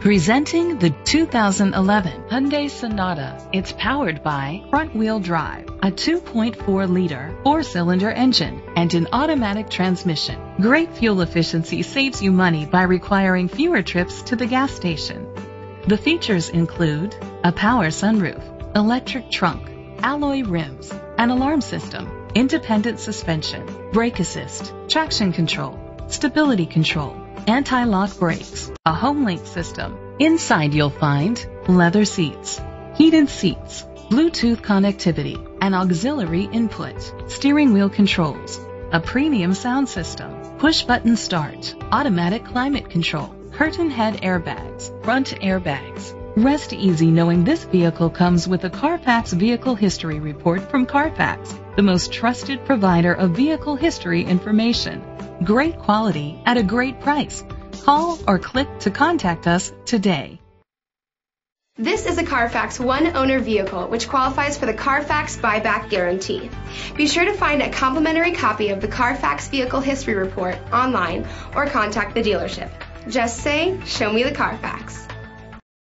Presenting the 2011 Hyundai Sonata. It's powered by front-wheel drive, a 2.4-liter four-cylinder engine, and an automatic transmission. Great fuel efficiency saves you money by requiring fewer trips to the gas station. The features include a power sunroof, electric trunk, alloy rims, an alarm system, independent suspension, brake assist, traction control, stability control, anti-lock brakes, a HomeLink system. Inside you'll find leather seats, heated seats, Bluetooth connectivity, an auxiliary input, steering wheel controls, a premium sound system, push-button start, automatic climate control, curtain head airbags, front airbags. Rest easy knowing this vehicle comes with a Carfax Vehicle History Report from Carfax, the most trusted provider of vehicle history information. Great quality at a great price. Call or click to contact us today. This is a Carfax one-owner vehicle which qualifies for the Carfax buyback guarantee. Be sure to find a complimentary copy of the Carfax Vehicle History Report online or contact the dealership. Just say, "Show me the Carfax."